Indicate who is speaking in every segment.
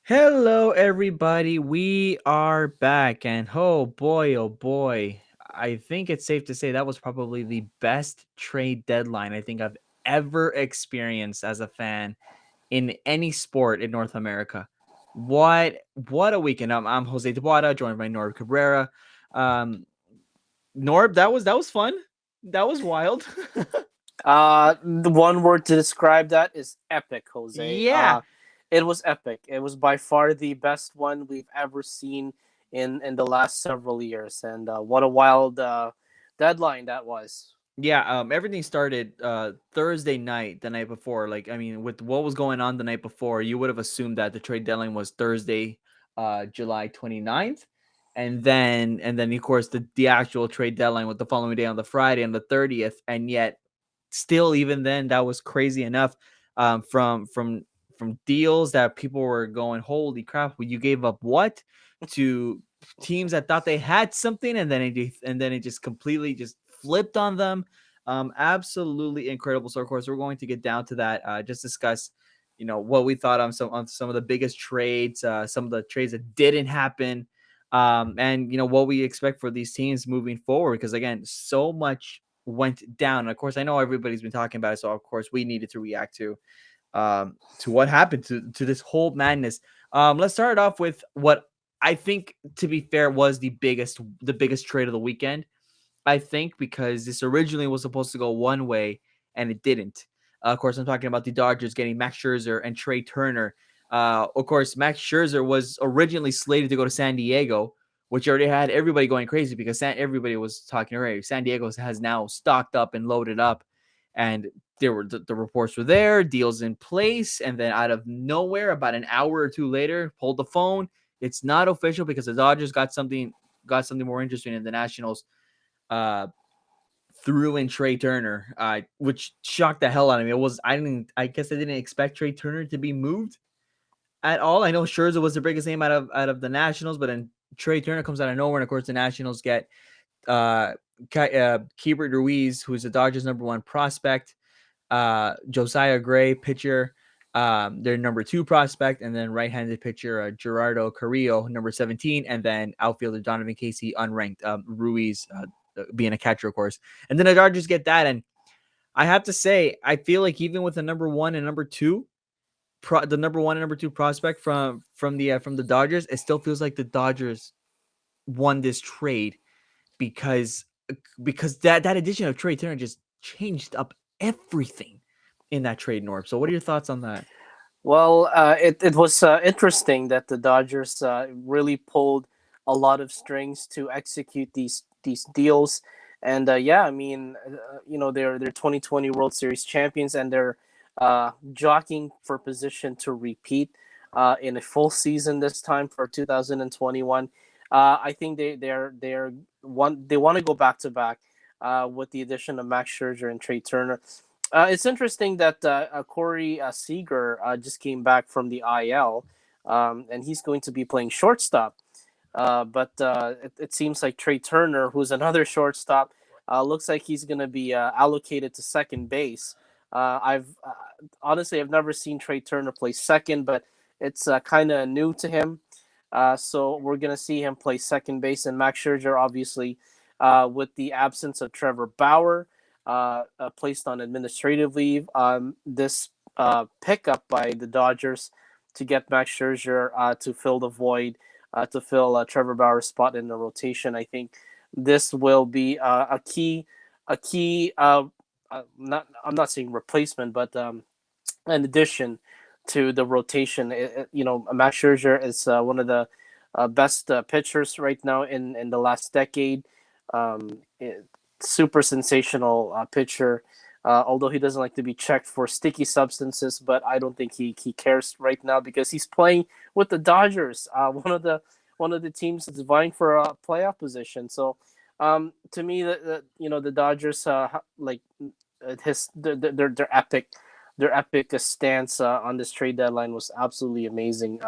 Speaker 1: Hello, everybody. We are back, and oh boy, I think it's safe to say that was probably the best trade deadline I think I've ever experienced as a fan in any sport in North America. What a weekend! I'm Jose Tabuada, joined by Norb Cabrera. Um, Norb, that was fun. That was wild.
Speaker 2: The one word to describe that is epic, Jose.
Speaker 1: Yeah,
Speaker 2: It was epic. It was by far the best one we've ever seen in the last several years, and what a wild deadline that was.
Speaker 1: Yeah, everything started Thursday night, the night before. Like, I mean, with what was going on the night before, you would have assumed that the trade deadline was Thursday, July 29th. And then of course the actual trade deadline was the following day on the Friday on the 30th. And yet still even then that was crazy enough from deals that people were going, holy crap, you gave up what to teams that thought they had something, and then it just completely just flipped on them. Absolutely incredible. So of course we're going to get down to that. Just discuss, what we thought on some of the biggest trades, some of the trades that didn't happen, and what we expect for these teams moving forward. Because again, so much went down. And of course, I know everybody's been talking about it, so of course we needed to react to what happened to this whole madness. Let's start off with what I think, to be fair, was the biggest trade of the weekend. I think because this originally was supposed to go one way and it didn't. Of course, I'm talking about the Dodgers getting Max Scherzer and Trey Turner. Of course, Max Scherzer was originally slated to go to San Diego, which already had everybody going crazy because everybody was talking already. San Diego has now stocked up and loaded up, and there were the reports were there, deals in place, and then out of nowhere, about an hour or two later, hold the phone. It's not official because the Dodgers got something more interesting in the Nationals uh, threw in Trey Turner, which shocked the hell out of me. I guess I didn't expect Trey Turner to be moved at all. I know Scherzer was the biggest name out of the Nationals, but then Trey Turner comes out of nowhere, and of course the Nationals get uh, Keibert Ruiz, who's the Dodgers' number one prospect, Josiah Gray, pitcher, their number two prospect, and then right-handed pitcher Gerardo Carrillo, number 17, and then outfielder Donovan Casey, unranked. Ruiz being a catcher, of course. And then the Dodgers get that, and I have to say, I feel like even with the number one and number two, the number one and number two prospect from the Dodgers, it still feels like the Dodgers won this trade because that addition of Trey Turner just changed up everything in that trade, Norb. So what are your thoughts on that?
Speaker 2: Well, it was interesting that the Dodgers really pulled a lot of strings to execute these deals, and yeah, I mean, they're 2020 World Series champions, and they're jockeying for position to repeat in a full season this time for 2021. I think they want to go back to back with the addition of Max Scherzer and Trey Turner. It's interesting that Corey Seager just came back from the IL, and he's going to be playing shortstop. But it seems like Trey Turner, who's another shortstop, looks like he's going to be allocated to second base. I've honestly I've never seen Trey Turner play second, but it's kind of new to him. So we're going to see him play second base, and Max Scherzer, obviously, with the absence of Trevor Bauer, placed on administrative leave. This pickup by the Dodgers to get Max Scherzer to fill the void, to fill Trevor Bauer's spot in the rotation. I think this will be a key. I'm not saying replacement, but an addition to the rotation. Max Scherzer is one of the best pitchers right now in the last decade. Super sensational pitcher. Although he doesn't like to be checked for sticky substances, but I don't think he cares right now because he's playing with the Dodgers, one of the teams that's vying for a playoff position. So, to me, the Dodgers like their epic stance on this trade deadline was absolutely amazing,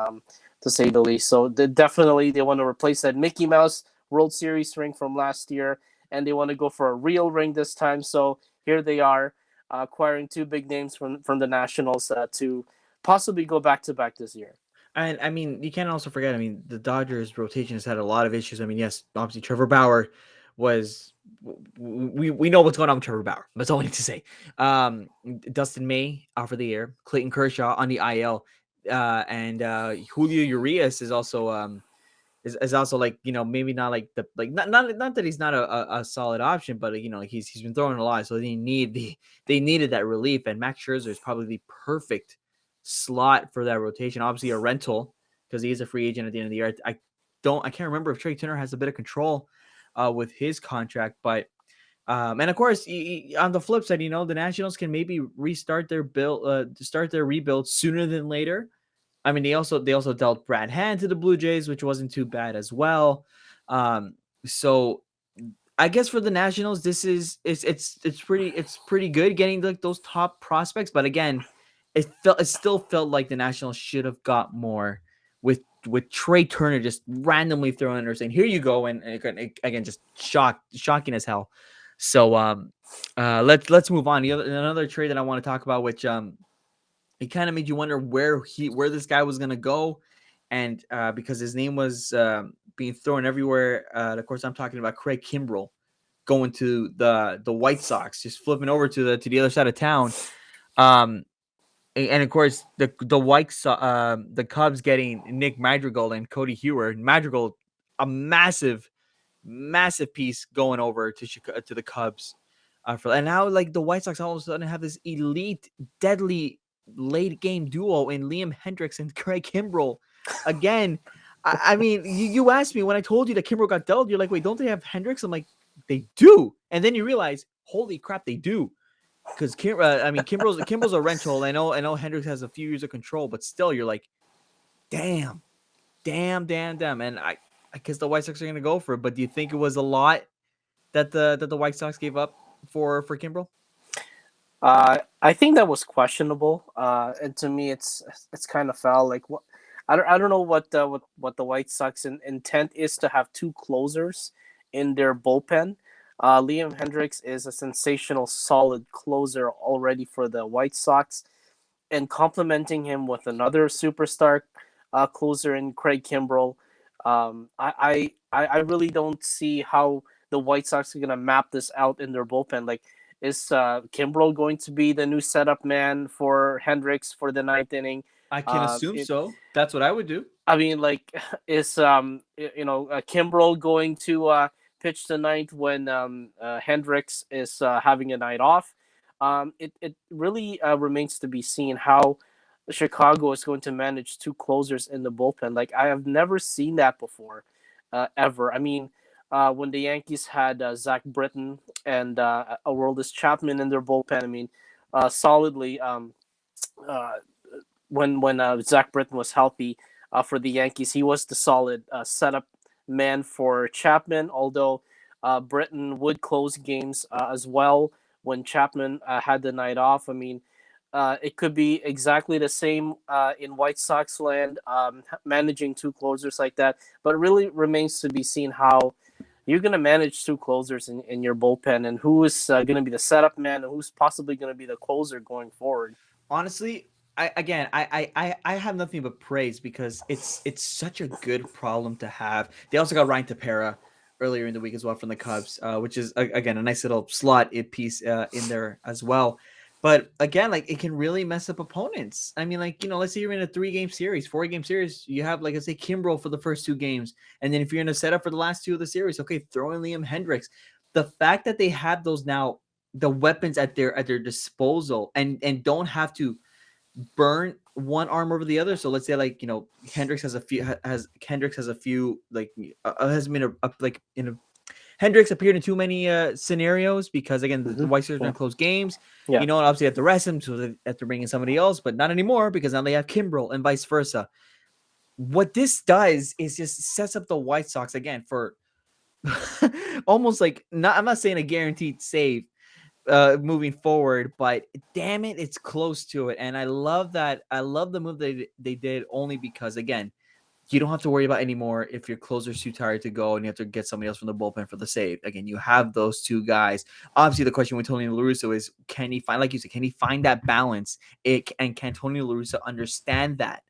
Speaker 2: to say the least. So definitely they want to replace that Mickey Mouse World Series ring from last year, and they want to go for a real ring this time. So here they are, acquiring two big names from the Nationals to possibly go back to back this year.
Speaker 1: And I mean, you can't also forget. I mean, the Dodgers rotation has had a lot of issues. I mean, yes, obviously Trevor Bauer was. We know what's going on with Trevor Bauer. That's all we need to say. Dustin May out for the year. Clayton Kershaw on the IL, and Julio Urias is also like, maybe not like the like not that he's not a solid option, but like he's been throwing a lot, so they needed that relief, and Max Scherzer is probably the perfect slot for that rotation. Obviously a rental because he is a free agent at the end of the year. I can't remember if Trey Turner has a bit of control with his contract, but and of course, on the flip side, the Nationals can maybe restart their start their rebuild sooner than later. I mean, they also dealt Brad Hand to the Blue Jays, which wasn't too bad as well. So I guess for the Nationals, this is it's pretty good getting like those top prospects, but again, it still felt like the Nationals should have got more with Trey Turner just randomly throwing in there saying, "Here you go," and again just shocking as hell. So let's move on. Another trade that I want to talk about, which it kind of made you wonder where this guy was gonna go, and because his name was being thrown everywhere. Of course, I'm talking about Craig Kimbrell going to the White Sox, just flipping over to the other side of town. Um, and of course, the Cubs getting Nick Madrigal and Cody Hewer. Madrigal, a massive piece going over to the Cubs. And now like the White Sox all of a sudden have this elite, deadly late game duo in Liam Hendricks and Craig Kimbrell. Again, I mean, you asked me when I told you that Kimbrell got dealt. You're like, wait, don't they have Hendricks? I'm like, they do. And then you realize, holy crap, they do. Because Kimbrell's a rental. I know Hendricks has a few years of control, but still, you're like, damn, damn. And I guess the White Sox are gonna go for it. But do you think it was a lot that the White Sox gave up for Kimbrell?
Speaker 2: I think that was questionable, and to me, it's kind of foul. Like what, I don't know what the White Sox intent is to have two closers in their bullpen. Liam Hendricks is a sensational, solid closer already for the White Sox, and complementing him with another superstar closer in Craig Kimbrell. I really don't see how the White Sox are gonna map this out in their bullpen. Like, is Kimbrell going to be the new setup man for Hendricks for the ninth inning?
Speaker 1: I can assume
Speaker 2: It,
Speaker 1: so. That's what I would do.
Speaker 2: I mean, like, is Kimbrell going to pitch the ninth when Hendricks is having a night off? It really remains to be seen how Chicago is going to manage two closers in the bullpen. Like, I have never seen that before, ever. I mean, when the Yankees had Zach Britton and Aroldis Chapman in their bullpen, I mean, solidly. Uh, when Zach Britton was healthy for the Yankees, he was the solid setup man for Chapman. Although Britton would close games as well when Chapman had the night off. I mean, it could be exactly the same in White Sox land, managing two closers like that. But it really remains to be seen how you're going to manage two closers in your bullpen, and who is going to be the setup man and who's possibly going to be the closer going forward.
Speaker 1: Honestly, I have nothing but praise because it's such a good problem to have. They also got Ryan Tepera earlier in the week as well from the Cubs, which is again a nice little slot piece in there as well. But again, like it can really mess up opponents. I mean, like let's say you're in a 3-game series, 4-game series. You have like let's say Kimbrel for the first 2 games, and then if you're in a setup for the last 2 of the series, okay, throw in Liam Hendricks. The fact that they have those now, the weapons at their disposal, and don't have to burn one arm over the other. So let's say like Hendricks has a few like has been like Hendricks appeared in too many scenarios because again the White Sox are going to close games.
Speaker 2: Yeah.
Speaker 1: And obviously have to rest him, so they have to bring in somebody else, but not anymore because now they have Kimbrel and vice versa. What this does is just sets up the White Sox again for almost like I'm not saying a guaranteed save, moving forward, but damn it, it's close to it. And I love that. I love the move they did only because again, you don't have to worry about anymore if your closer's too tired to go and you have to get somebody else from the bullpen for the save. Again, you have those two guys. Obviously, the question with Tony La Russa is, can he find, like you said, can he find that balance? And can Tony La Russa understand that?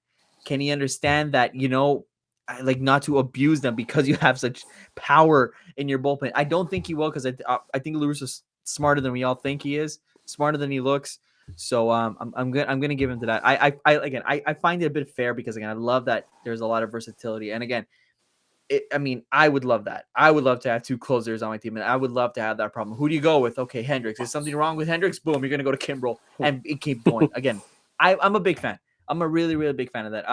Speaker 1: Can he understand that, like not to abuse them because you have such power in your bullpen? I don't think he will, because I think LaRusso's smarter than we all think he is, smarter than he looks. So I'm gonna give him to that. I find it a bit fair because, again, I love that there's a lot of versatility, and again, I would love that. I would love to have two closers on my team, and I would love to have that problem. Who do you go with? Okay, Hendricks. Is something wrong with Hendricks? Boom, you're gonna go to Kimbrel, and it keep going. Again, I'm a big fan. I'm a really, really big fan of that.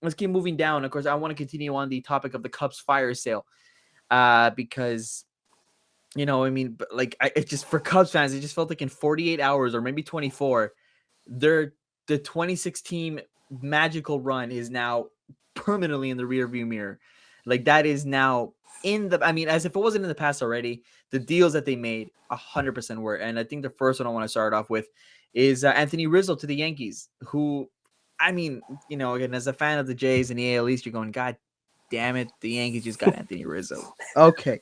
Speaker 1: Let's keep moving down. Of course, I want to continue on the topic of the Cubs fire sale, because but like, it just, for Cubs fans, it just felt like in 48 hours or maybe 24, the 2016 magical run is now permanently in the rearview mirror. Like, that is now as if it wasn't in the past already. The deals that they made 100% were. And I think the first one I want to start off with is Anthony Rizzo to the Yankees, who, again, as a fan of the Jays and the AL East, you're going, God damn it, the Yankees just got Anthony Rizzo. Okay.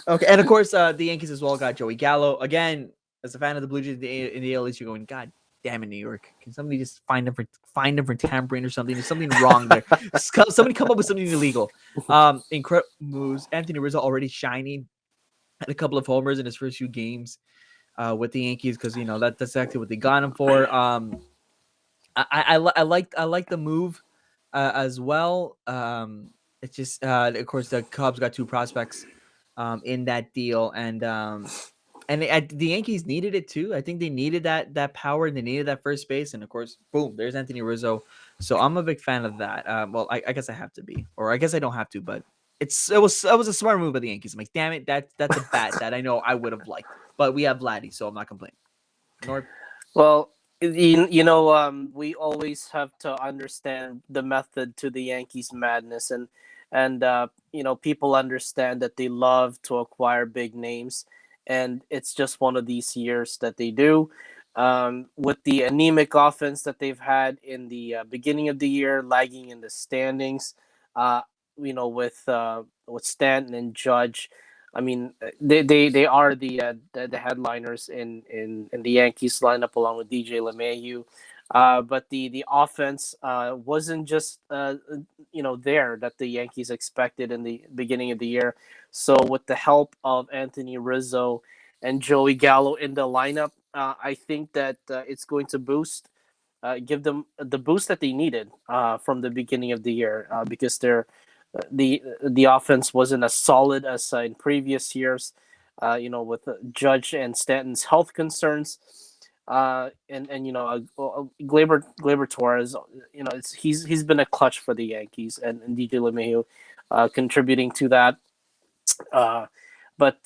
Speaker 1: And of course, the Yankees as well got Joey Gallo. Again, as a fan of the Blue Jays in the AL East, you're going, God damn it, New York. Can somebody just find him for tampering or something? There's something wrong there. Somebody come up with something illegal. Incredible moves. Anthony Rizzo already shining, had a couple of homers in his first few games with the Yankees, because that's exactly what they got him for. I like the move as well. It's just, of course, the Cubs got two prospects in that deal, and the Yankees needed it too. I think they needed that power, and they needed that first base, and of course, boom, there's Anthony Rizzo. So I'm a big fan of that. Well, I guess I have to be, or I guess I don't have to, but it was a smart move by the Yankees. I'm like, damn it, that's a bat that I know I would have liked, but we have Vladdy, so I'm not complaining. Norb?
Speaker 2: Well, we always have to understand the method to the Yankees madness, and people understand that they love to acquire big names, and it's just one of these years that they do. With the anemic offense that they've had in the beginning of the year, lagging in the standings, uh, with Stanton and Judge. I mean, they are the headliners in the Yankees lineup, along with DJ LeMahieu. But the offense wasn't just there that the Yankees expected in the beginning of the year. So with the help of Anthony Rizzo and Joey Gallo in the lineup, I think that it's going to give them the boost that they needed from the beginning of the year, because the offense wasn't as solid as in previous years. With Judge and Stanton's health concerns, Gleyber Torres, he's been a clutch for the Yankees, and DJ LeMahieu contributing to that. But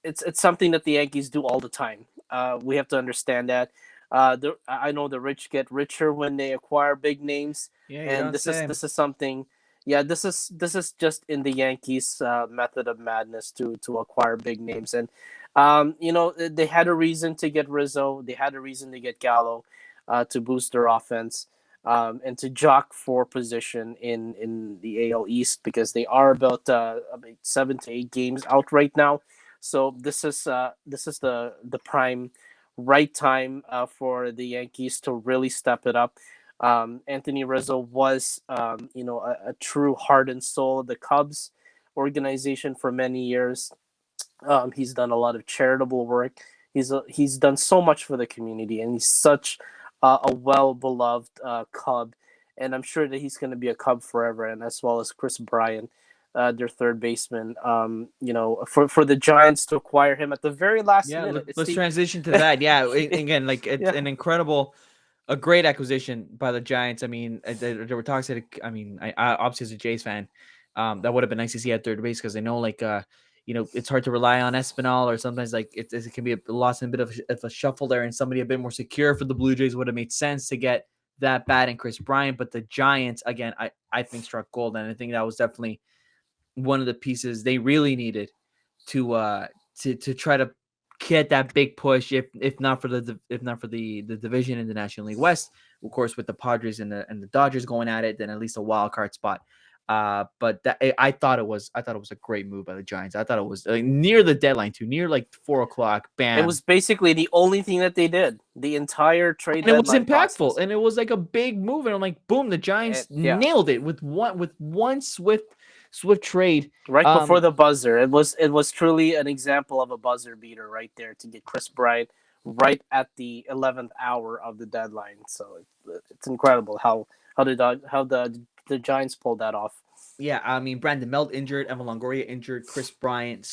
Speaker 2: it's something that the Yankees do all the time. We have to understand that. I know the rich get richer when they acquire big names,
Speaker 1: Yeah, you
Speaker 2: and
Speaker 1: don't
Speaker 2: this is
Speaker 1: say.
Speaker 2: this is something. Yeah, this is just in the Yankees' method of madness to acquire big names, and they had a reason to get Rizzo, they had a reason to get Gallo, to boost their offense, and to jock for position in the AL East, because they are about 7 to 8 games out right now. So this is the prime right time for the Yankees to really step it up. Anthony Rizzo was a true heart and soul of the Cubs organization for many years. He's done a lot of charitable work. He's done so much for the community, and he's such a well beloved Cub. And I'm sure that he's going to be a Cub forever, and as well as Chris Bryant, their third baseman. For the Giants to acquire him at the very last
Speaker 1: Yeah,
Speaker 2: minute, it's
Speaker 1: let's
Speaker 2: the
Speaker 1: transition to that. Yeah, again, like, it's
Speaker 2: yeah.
Speaker 1: an a great acquisition by the Giants. I mean, there were talks that I obviously, as a Jays fan, that would have been nice to see at third base, because I know, like, it's hard to rely on Espinal, or sometimes, like, it can be a loss and a bit of a shuffle there, and somebody a bit more secure for the Blue Jays would have made sense to get that bat and Chris Bryant. But the Giants, again, I think struck gold, and I think that was definitely one of the pieces they really needed to try to get that big push, if not for the division in the National League West, of course, with the Padres and the Dodgers going at it, then at least a wild card spot. But I thought it was a great move by the Giants. I thought it was near the deadline too, near like 4 o'clock.
Speaker 2: It
Speaker 1: Bam,
Speaker 2: was basically the only thing that they did the entire trade
Speaker 1: and it was
Speaker 2: deadline
Speaker 1: impactful,
Speaker 2: process.
Speaker 1: and it was like a big move. And I'm like, boom, the Giants
Speaker 2: Yeah,
Speaker 1: nailed it with one swift trade.
Speaker 2: right before
Speaker 1: Um,
Speaker 2: the buzzer. It was truly an example of a buzzer beater right there to get Chris Bryant right at the 11th hour of the deadline. So it's incredible how the Giants pulled that off.
Speaker 1: yeah, I mean, Brandon Melt injured, Evan Longoria injured, Chris Bryant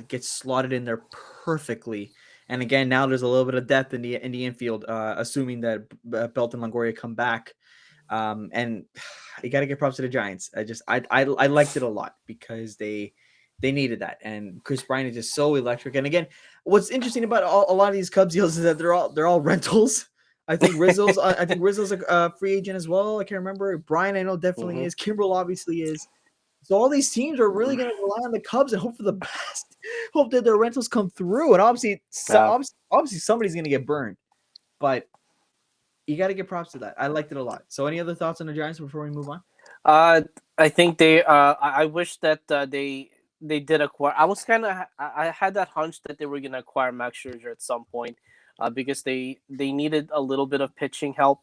Speaker 1: gets slotted in there perfectly. And again, now there's a little bit of depth in the infield, assuming that Belt and Longoria come back. And you got to get props to the Giants. I liked it a lot because they needed that. And Chris Bryant is just so electric. And again, what's interesting about a lot of these Cubs deals is that they're all rentals. I think Rizzo's a free agent as well. I can't remember. Brian, I know definitely
Speaker 2: Hmm.
Speaker 1: is. Kimbrel obviously is. So all these teams are really going to rely on the Cubs and hope for the best. Hope that their rentals come through. And
Speaker 2: Yeah.
Speaker 1: obviously somebody's going to get burned. But you got to give props to that. I liked it a lot. So any other thoughts on the Giants before we move on?
Speaker 2: Uh, I think they. I wish that they did acquire. I was kind of. I had that hunch that they were gonna acquire Max Scherzer at some point, because they needed a little bit of pitching help.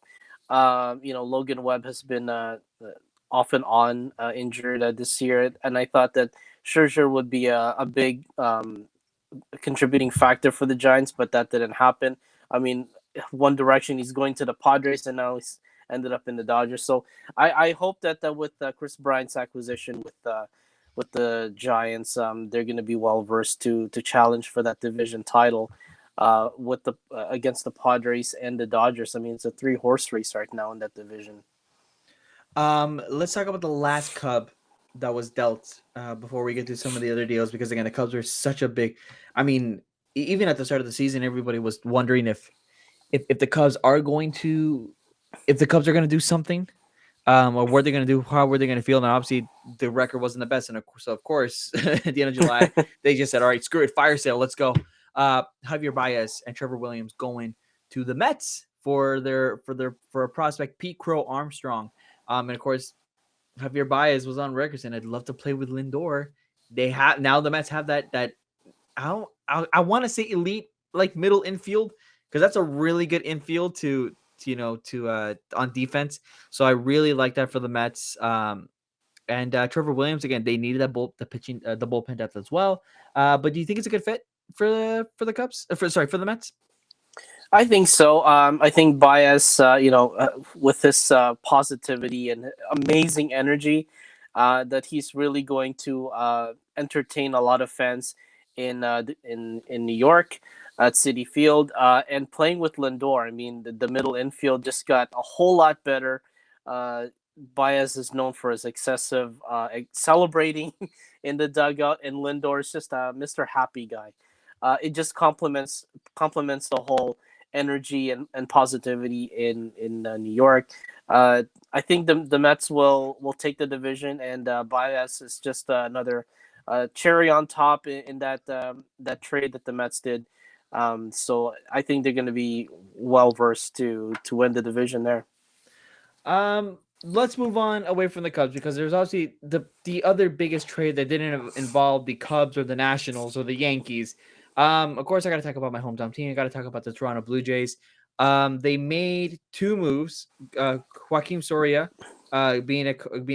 Speaker 2: Logan Webb has been off and on injured this year, and I thought that Scherzer would be a big contributing factor for the Giants, but that didn't happen. I mean, one direction he's going to the Padres, and now he's ended up in the Dodgers. So I hope that with Chris Bryant's acquisition with the Giants, they're going to be well versed to challenge for that division title. With the against the Padres and the Dodgers. I mean, it's a 3-horse race right now in that division.
Speaker 1: Let's talk about the last Cub that was dealt before we get to some of the other deals, because again, the Cubs were such a big. I mean, even at the start of the season, everybody was wondering if the Cubs are going to do something, or what they're going to do, how were they going to feel. And obviously, the record wasn't the best, and so of course, at the end of July, they just said, "All right, screw it, fire sale, let's go." Javier Baez and Trevor Williams going to the Mets for a prospect, Pete Crow Armstrong. And of course, Javier Baez was on record saying, "I'd love to play with Lindor." They have now the Mets have that I want to say elite like middle infield, because that's a really good infield to on defense. So I really like that for the Mets. And Trevor Williams, again, they needed the bullpen depth as well. But do you think it's a good fit for the Cubs? For the Mets?
Speaker 2: I think so. I think Baez, with his positivity and amazing energy, that he's really going to entertain a lot of fans in New York at City Field, and playing with Lindor. I mean, the middle infield just got a whole lot better. Uh, Baez is known for his excessive celebrating in the dugout, and Lindor is just a Mr. Happy guy. It just complements the whole energy and positivity in New York. I think the Mets will take the division, and Baez is just another cherry on top in that trade that the Mets did. So I think they're going to be well versed to win the division there.
Speaker 1: Let's move on away from the Cubs, because there's obviously the other biggest trade that didn't involve the Cubs or the Nationals or the Yankees. Of course, I got to talk about my hometown team. I got to talk about the Toronto Blue Jays. They made two moves. Joaquim Soria, being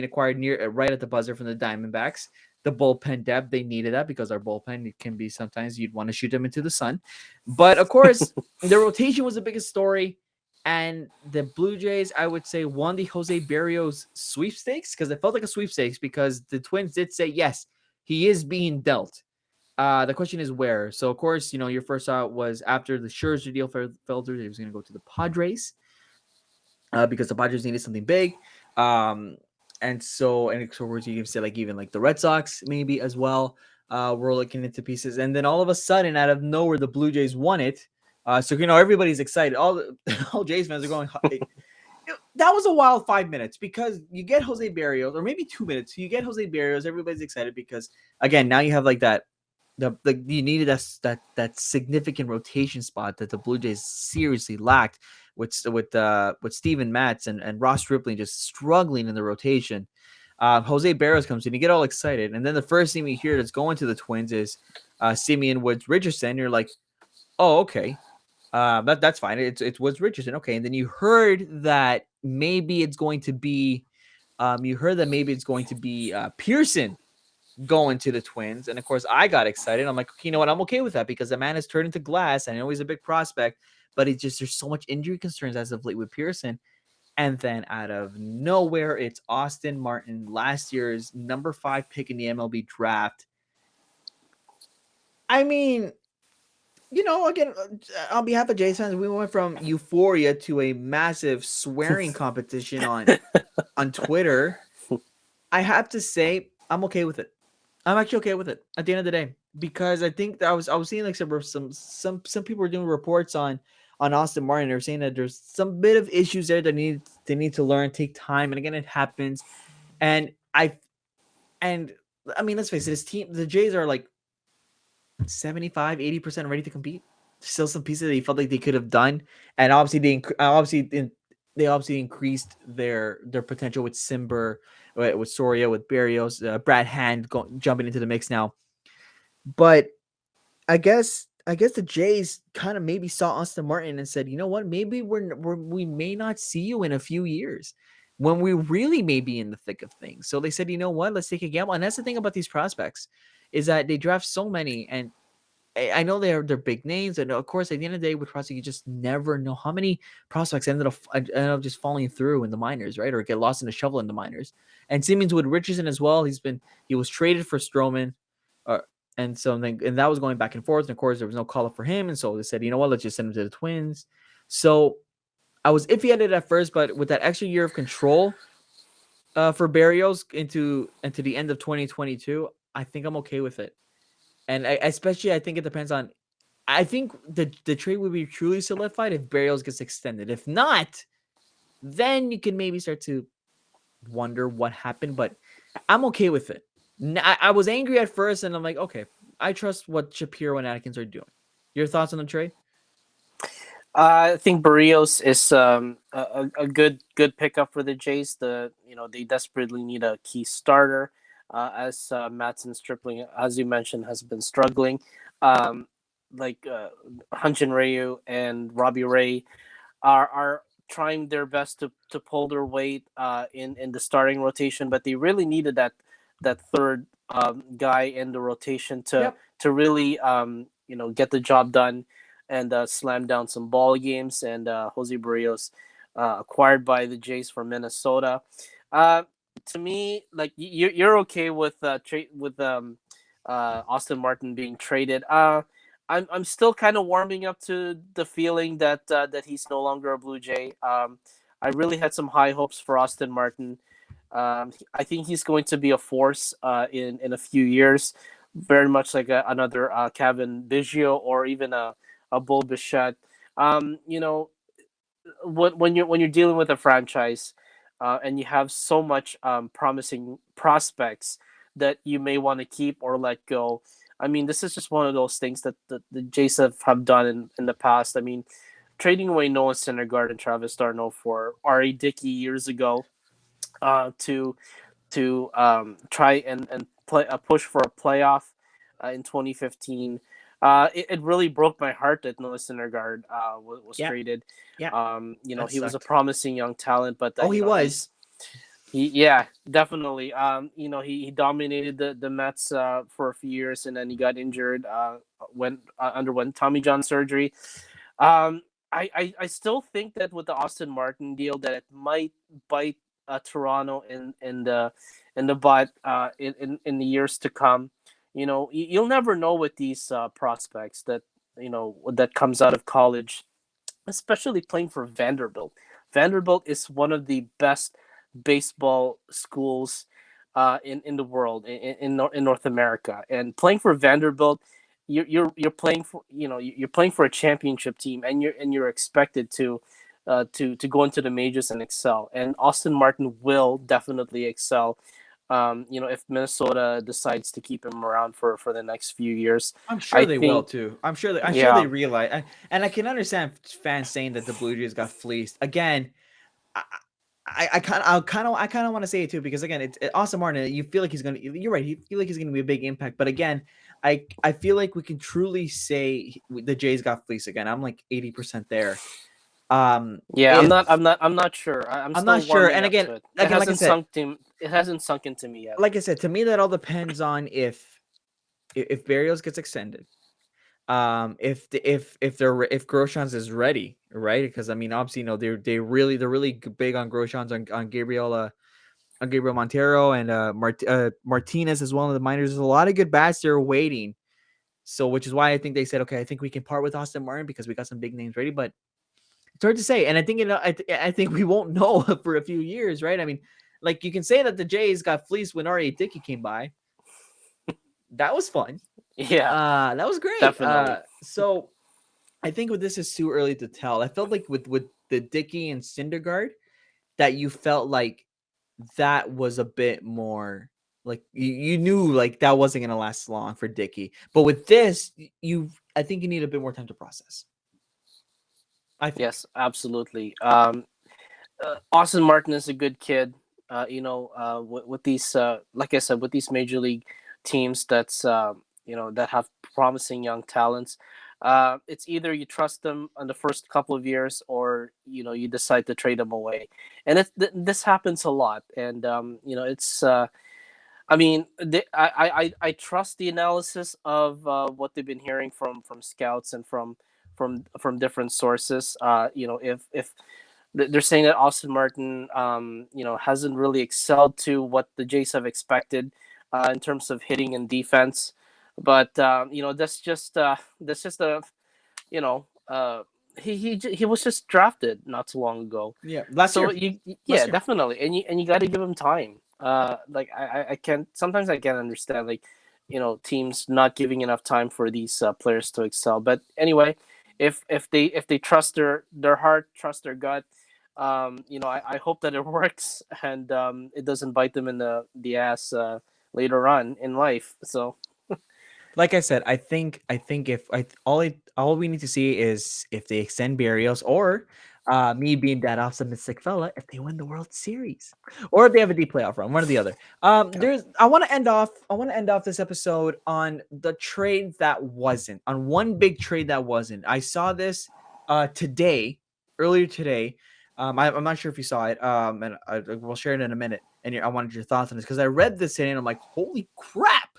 Speaker 1: acquired right at the buzzer from the Diamondbacks. The bullpen depth, they needed that, because our bullpen, it can be sometimes you'd want to shoot them into the sun. But of course, the rotation was the biggest story. And the Blue Jays, I would say, won the Jose Barrios sweepstakes, because it felt like a sweepstakes, because the Twins did say, yes, he is being dealt. The question is where. So, of course, your first thought was after the Scherzer deal fell through, he was going to go to the Padres, because the Padres needed something big. And so you can say even like the Red Sox maybe as well. We're looking into pieces, and then all of a sudden, out of nowhere, the Blue Jays won it. So everybody's excited. All Jays fans are going. That was a wild 5 minutes, because you get Jose Barrios, or maybe 2 minutes. You get Jose Barrios. Everybody's excited because again, now you have like that. You needed that significant rotation spot that the Blue Jays seriously lacked with Steven Matz and Ross Stripling just struggling in the rotation. Jose Barrios comes in, you get all excited, and then the first thing we hear that's going to the Twins is Simeon Woods Richardson. You're like, oh, okay, that's fine. It's Woods Richardson, okay. And then you heard that maybe it's going to be, Pearson going to the Twins, and of course I got excited. I'm like, okay, you know what? I'm okay with that because the man has turned into glass. I know he's a big prospect, but it's just there's so much injury concerns as of late with Pearson. And then out of nowhere, it's Austin Martin, last year's number 5 pick in the MLB draft. I mean, again, on behalf of Jays fans, we went from euphoria to a massive swearing competition on Twitter. I have to say, I'm okay with it. I'm actually okay with it at the end of the day because I think that I was seeing like some people were doing reports on Austin Martin. They're saying that there's some bit of issues there that they need to learn, take time, and again, it happens. And I mean, let's face it, this team, the Jays are like 75-80% ready to compete. Still some pieces that he felt like they could have done, and obviously they obviously increased their potential with Simber, with Soria, with Barrios, Brad Hand jumping into the mix now. But I guess the Jays kind of maybe saw Austin Martin and said, you know what, maybe we may not see you in a few years when we really may be in the thick of things. So they said, you know what, let's take a gamble. And that's the thing about these prospects is that they draft so many, and I know they're big names, and of course, at the end of the day, with prospects, you just never know how many prospects ended up just falling through in the minors, right, or get lost in the shovel in the minors. And Siemens with Richardson as well. He was traded for Stroman, and that was going back and forth. And of course, there was no call up for him, and so they said, you know what, let's just send him to the Twins. So I was iffy at it at first, but with that extra year of control for Barrios into the end of 2022, I think I'm okay with it. And especially, I think it depends on. I think the trade would be truly solidified if Barrios gets extended. If not, then you can maybe start to wonder what happened. But I'm okay with it. I was angry at first, and I'm like, okay, I trust what Shapiro and Atkins are doing. Your thoughts on the trade?
Speaker 2: I think Barrios is a good pickup for the Jays. They desperately need a key starter, as Madsen Stripling, as you mentioned, has been struggling. Um, Hyun-Jin Ryu and Robbie Ray are trying their best to pull their weight in the starting rotation, but they really needed that third guy in the rotation
Speaker 1: Yep.
Speaker 2: to really get the job done and slam down some ball games. And Jose Barrios, acquired by the Jays from Minnesota. To me, like you're okay with Austin Martin being traded. I'm still kind of warming up to the feeling that he's no longer a Blue Jay. I really had some high hopes for Austin Martin. I think he's going to be a force in a few years, very much like another Kevin Biggio or even a Bull Bichette. When you're dealing with a franchise and you have so much promising prospects that you may want to keep or let go. I mean, this is just one of those things that the Jays have done in the past. I mean, trading away Noah Syndergaard and Travis d'Arnaud for R.A. Dickey years ago to try and play a push for a playoff in 2015. It really broke my heart that Noah Syndergaard was
Speaker 1: Yeah.
Speaker 2: traded.
Speaker 1: Yeah.
Speaker 2: He was a promising young talent, but
Speaker 1: He was.
Speaker 2: Yeah, definitely. He dominated the Mets for a few years, and then he got injured. Underwent Tommy John surgery. I still think that with the Austin Martin deal, that it might bite Toronto in the butt in the years to come. You'll never know with these prospects that comes out of college, especially playing for Vanderbilt. Vanderbilt is one of the best baseball schools in the world in North America, and playing for Vanderbilt, you're playing for you're playing for a championship team, and you're expected to go into the majors and excel. And Austin Martin will definitely excel. If Minnesota decides to keep him around for the next few years,
Speaker 1: I'm sure
Speaker 2: I
Speaker 1: they will
Speaker 2: think,
Speaker 1: too. I'm sure they
Speaker 2: yeah,
Speaker 1: realize, and I can understand fans saying that the Blue Jays got fleeced again. I kind of want to say it too because again, it's Austin Martin. You feel like he's gonna. You're right. You feel like he's gonna be a big impact, but again, I feel like we can truly say the Jays got fleeced again. I'm like 80% there.
Speaker 2: Yeah,
Speaker 1: If
Speaker 2: I'm not sure. I'm
Speaker 1: I'm
Speaker 2: still
Speaker 1: not sure,
Speaker 2: warming
Speaker 1: and
Speaker 2: up
Speaker 1: again,
Speaker 2: to it.
Speaker 1: like I said,
Speaker 2: It hasn't sunk into me yet.
Speaker 1: to me that all depends on if Barrios gets extended. If Groshans is ready, right? Because I mean, obviously, they're really big on Groshans on Gabriel Montero and Martinez as well in the minors. There's a lot of good bats they're waiting. So, which is why I think they said, okay, I think we can part with Austin Martin because we got some big names ready. But it's hard to say, and I think I think we won't know for a few years, right? I mean, like you can say that the Jays got fleeced when R.A. Dickey came by. That was fun.
Speaker 2: Yeah,
Speaker 1: That was great.
Speaker 2: definitely.
Speaker 1: So I think with this is too early to tell. I felt like with the Dickey and Syndergaard that you felt like that was a bit more like you knew like that wasn't gonna last long for Dickey. But with this, I think you need a bit more time to process. I think.
Speaker 2: Yes, absolutely. Austin Martin is a good kid. With these, like I said, with these major league teams that have promising young talents, it's either you trust them on the first couple of years, or you decide to trade them away, and this happens a lot. And it's. I mean, I trust the analysis of what they've been hearing from scouts and from different sources. If they're saying that Austin Martin, hasn't really excelled to what the Jays have expected in terms of hitting and defense. But that's just a you know he was just drafted not too long ago,
Speaker 1: Yeah, last
Speaker 2: so
Speaker 1: year.
Speaker 2: yeah,
Speaker 1: Last year.
Speaker 2: definitely, and you got to give him time. Like I can't sometimes I can't understand, like, teams not giving enough time for these players to excel. But anyway, if they trust their heart, trust their gut, I hope that it works, and it doesn't bite them in the ass later on in life. So
Speaker 1: Like I said, I think if all we need to see is if they extend Barrios or me being that optimistic fella, if they win the World Series or if they have a deep playoff run, one or the other.
Speaker 2: okay,
Speaker 1: There's I want to end off this episode on the trade that wasn't on one big trade that wasn't. I saw this today, earlier today. I'm not sure if you saw it. And we'll share it in a minute. And I wanted your thoughts on this because I read this today and I'm like, holy crap,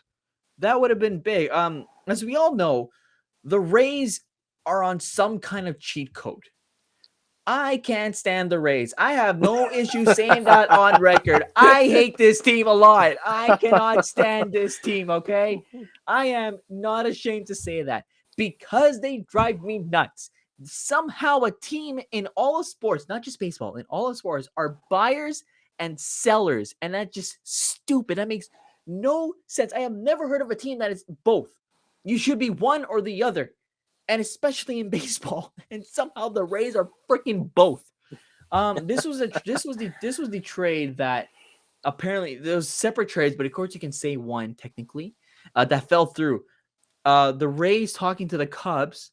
Speaker 1: that would have been big. As we all know, the Rays are on some kind of cheat code. I can't stand the Rays. I have no issue saying that on record. I hate this team a lot. I cannot stand this team, okay? I am not ashamed to say that because they drive me nuts. Somehow, a team in all of sports, not just baseball, in all of sports, are buyers and sellers. And that's just stupid. That makes no sense. I have never heard of a team that is both. You should be one or the other, and especially in baseball. And somehow the Rays are freaking both. This was the trade that apparently those separate trades, but of course you can say one technically that fell through. The Rays talking to the Cubs,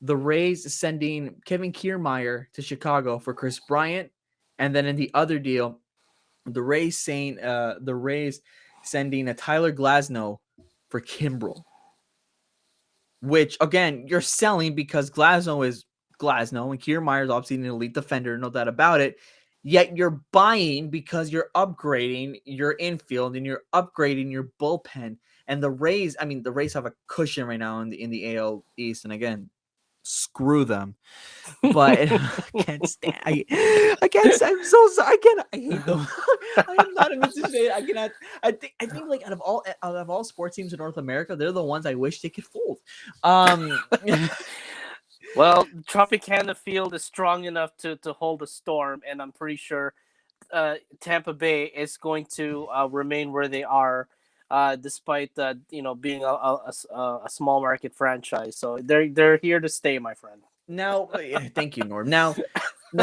Speaker 1: the Rays sending Kevin Kiermeier to Chicago for Chris Bryant, and then in the other deal, the Rays sending a Tyler Glasnow for Kimbrel, which again you're selling because Glasnow is Glasnow and Kiermaier is obviously an elite defender, no doubt about it. Yet you're buying because you're upgrading your infield and you're upgrading your bullpen. And the Rays, I mean, the Rays have a cushion right now in the AL East, and again, screw them. But I can't stand. I can't. I'm so sorry. I can't. I hate them. I am not a Mr. Shade. I cannot. I think like out of all sports teams in North America, they're the ones I wish they could fold. Um,
Speaker 2: well, Tropicana Field is strong enough to hold a storm, and I'm pretty sure Tampa Bay is going to remain where they are, despite being a small market franchise. So they're here to stay, my friend.
Speaker 1: now, thank you, Norb. Now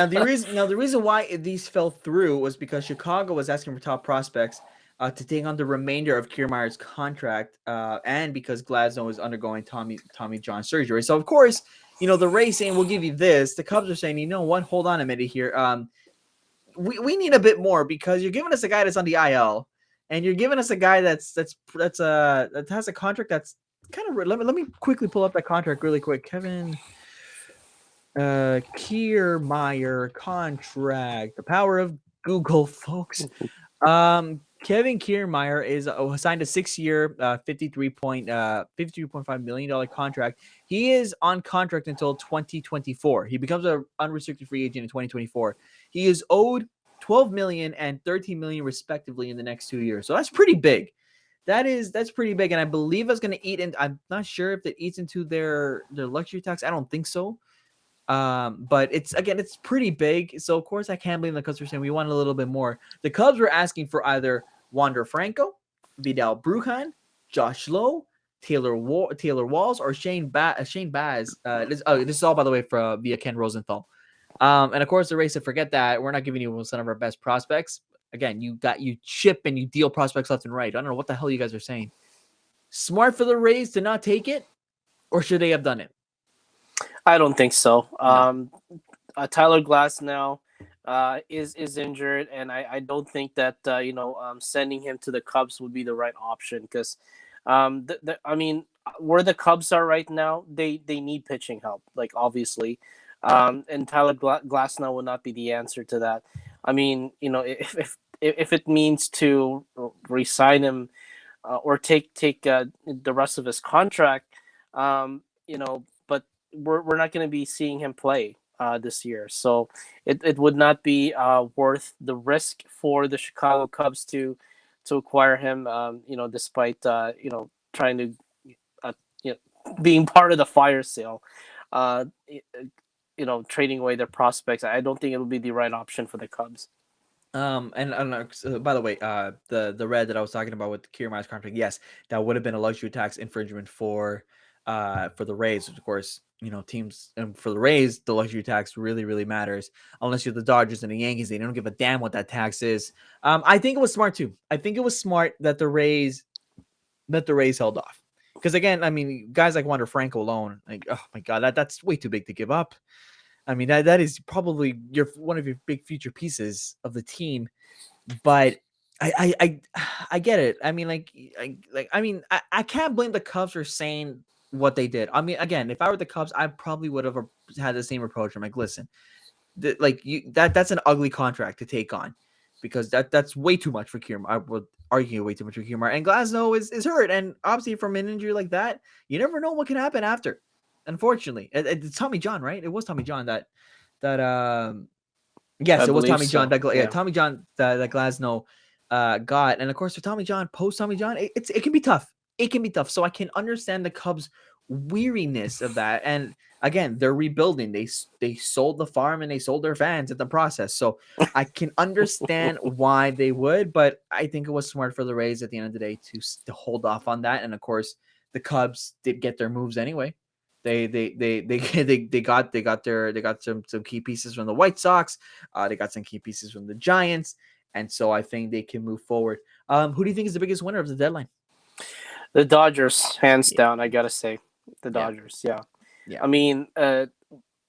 Speaker 1: the reason why these fell through was because Chicago was asking for top prospects to take on the remainder of Kiermaier's contract, and because Glasnow is undergoing Tommy John surgery. So of course, the Rays saying we'll give you this. The Cubs are saying, you know what? Hold on a minute here. we need a bit more because you're giving us a guy that's on the IL, and you're giving us a guy that has a contract that's kind of. Let me quickly pull up that contract really quick. Kevin Kiermeier contract. The power of Google, folks. Kevin Kiermeier is signed a 6-year, $53.5 million contract. He is on contract until 2024. He becomes an unrestricted free agent in 2024. He is owed 12 million and 13 million respectively in the next 2 years. So that's pretty big. That's pretty big, and I believe it's going to eat. And I'm not sure if it eats into their luxury tax. I don't think so. But it's pretty big. So of course I can't blame the Cubs for saying we want a little bit more. The Cubs were asking for either Wander Franco, Vidal Brujan, Josh Lowe, Taylor Walls, or Shane Baz. This is all, by the way, via Ken Rosenthal. And of course the Rays said, forget that. We're not giving you some of our best prospects. Again, you chip and you deal prospects left and right. I don't know what the hell you guys are saying. Smart for the Rays to not take it, or should they have done it?
Speaker 2: I don't think so.
Speaker 1: No.
Speaker 2: Tyler Glass now is injured, and I don't think that sending him to the Cubs would be the right option because, I mean, where the Cubs are right now, they need pitching help, like obviously, and Tyler Glass now will not be the answer to that. I mean, if it means to resign him or take the rest of his contract, but we're not going to be seeing him play this year. So it would not be worth the risk for the Chicago Cubs to acquire him, despite, trying to, being part of the fire sale, trading away their prospects. I don't think it'll be the right option for the Cubs.
Speaker 1: And by the way, the red that I was talking about with Kiermeier's contract, yes, that would have been a luxury tax infringement for the Rays. Of course, teams, and for the Rays, the luxury tax really, really matters. Unless you're the Dodgers and the Yankees, they don't give a damn what that tax is. I think it was smart too. I think it was smart that the Rays held off. Because again, I mean, guys like Wander Franco alone, like, oh my god, that's way too big to give up. I mean, that is probably one of your big future pieces of the team, but I get it. I mean, I can't blame the Cubs for saying what they did. I mean, again, if I were the Cubs, I probably would have had the same approach. I'm like, listen, that's an ugly contract to take on because that's way too much for Kiermaier. I would argue way too much for Kiermaier. And Glasnow is hurt, and obviously from an injury like that, you never know what can happen after. Unfortunately, it's Tommy John, right? It was Tommy John that yes, it was Tommy John. Tommy John that Glasnow got, and of course for Tommy John, post Tommy John, it can be tough. It can be tough. So I can understand the Cubs' weariness of that. And again, they're rebuilding. They sold the farm and they sold their fans in the process. So I can understand why they would, but I think it was smart for the Rays at the end of the day to hold off on that. And of course, the Cubs did get their moves anyway. They got some key pieces from the White Sox. They got some key pieces from the Giants, and so I think they can move forward. Who do you think is the biggest winner of the deadline?
Speaker 2: The Dodgers, hands down. I gotta say, the Dodgers. Yeah. I mean,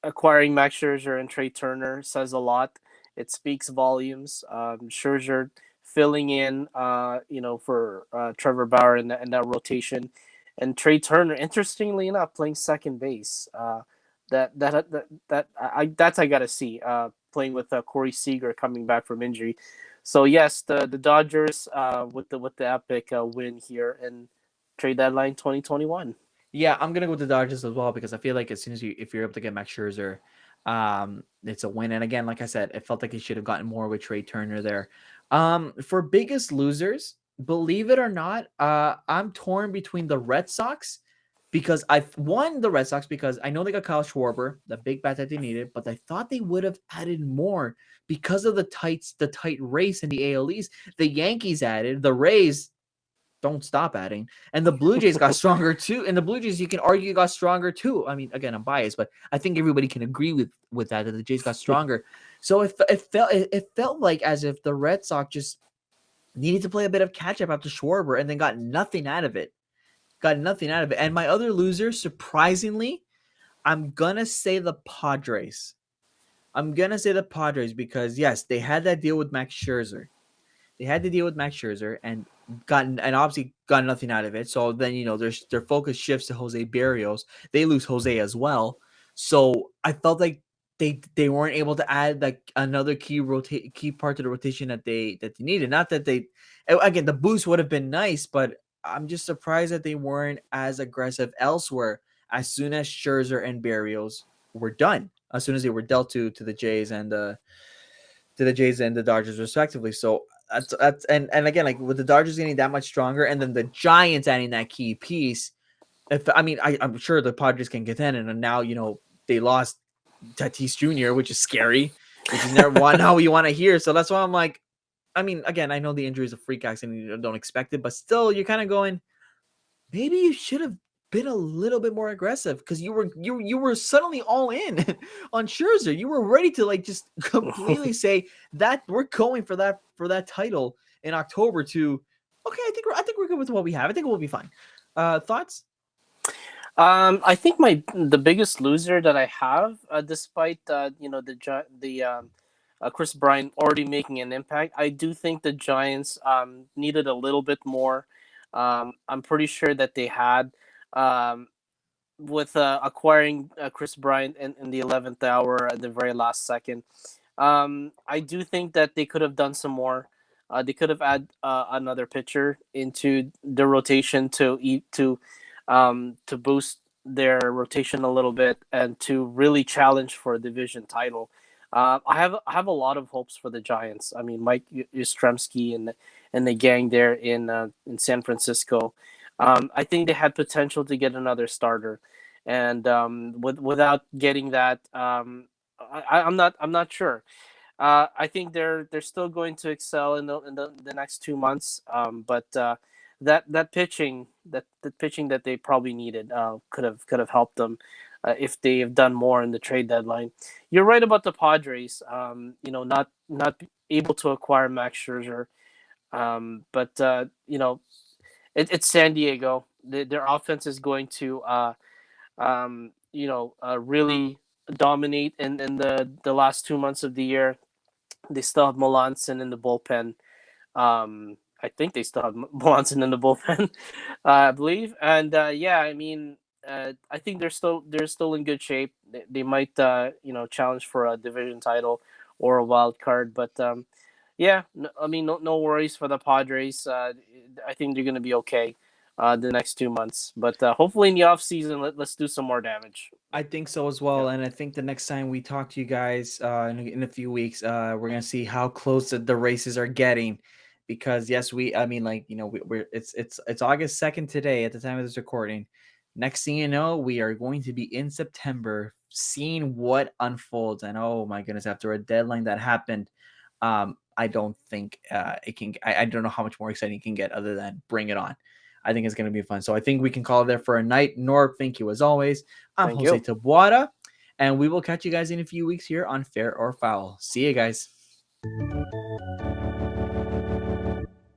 Speaker 2: acquiring Max Scherzer and Trey Turner says a lot. It speaks volumes. Scherzer filling in, for Trevor Bauer in that rotation. And Trey Turner, interestingly enough, playing second base. I gotta see. Playing with Corey Seager coming back from injury. So yes, the Dodgers with the epic win here in trade deadline 2021.
Speaker 1: Yeah, I'm gonna go with the Dodgers as well because I feel like as soon as if you're able to get Max Scherzer, it's a win. And again, like I said, it felt like he should have gotten more with Trey Turner there. For biggest losers, believe it or not, I'm torn between the Red Sox because I've won the Red Sox because I know they got Kyle Schwarber, the big bat that they needed, but I thought they would have added more because of the tight race in the AL East. The Yankees added, the Rays don't stop adding, and the Blue Jays got stronger too. And the Blue Jays, you can argue, got stronger too. I mean, again, I'm biased, but I think everybody can agree with that the Jays got stronger. So it felt like as if the Red Sox just needed to play a bit of catch up after Schwarber and then got nothing out of it. And my other loser, surprisingly, I'm gonna say the Padres. I'm gonna say the Padres because yes, they had that deal with Max Scherzer. They had to deal with Max Scherzer and obviously got nothing out of it. So then their focus shifts to Jose Barrios. They lose Jose as well. So I felt like they weren't able to add like another key part to the rotation that they needed. Not that they again the boost would have been nice, but I'm just surprised that they weren't as aggressive elsewhere as soon as Scherzer and Barrios were done. As soon as they were dealt to the Jays and the Dodgers respectively. So that's and again, like with the Dodgers getting that much stronger and then the Giants adding that key piece. If I mean I'm sure the Padres can get in, and now they lost Tatis Jr., which is scary, which is never one how you want to hear. So that's why I'm like, I mean, again, I know the injury is a freak accident, you don't expect it, but still, you're kind of going, maybe you should have been a little bit more aggressive because you were suddenly all in on Scherzer. You were ready to like just completely say that we're going for that title in October. To okay, I think we're good with what we have. I think we'll be fine. Thoughts?
Speaker 2: I think the biggest loser that I have, despite Chris Bryant already making an impact, I do think the Giants needed a little bit more. I'm pretty sure that they had um, with acquiring Chris Bryant in the 11th hour at the very last second. I do think that they could have done some more. They could have add another pitcher into the rotation to boost their rotation a little bit and to really challenge for a division title. I have a lot of hopes for the Giants. I mean, Mike Yastrzemski and the gang there in San Francisco. I think they had potential to get another starter, and without getting that, I'm not sure. I think they're still going to excel in the next 2 months. But that pitching the pitching that they probably needed could have helped them if they have done more in the trade deadline. You're right about the Padres. Not able to acquire Max Scherzer. But it's San Diego. Their offense is going to really dominate in the last 2 months of the year. They still have Melanson in the bullpen. I think they still have Melanson in the bullpen, I believe. And yeah, I mean, I think they're still in good shape. They might challenge for a division title or a wild card, but yeah, I mean, no worries for the Padres. I think they're gonna be okay the next 2 months, but hopefully in the off season, let's do some more damage.
Speaker 1: I think so as
Speaker 2: Yeah,
Speaker 1: well, and I think the next time we talk to you guys in a few weeks, we're gonna see how close the races are getting, because yes, I mean, like it's August 2nd today at the time of this recording. Next thing you know, we are going to be in September, seeing what unfolds, and oh my goodness, after a deadline that happened, I don't think it can. I don't know how much more exciting it can get other than bring it on. I think it's going to be fun. So I think we can call it there for a night. Norb, thank you as always. I'm
Speaker 2: thank
Speaker 1: Jose
Speaker 2: you.
Speaker 1: Tabuada, and we will catch you guys in a few weeks here on Fair or Foul. See you guys.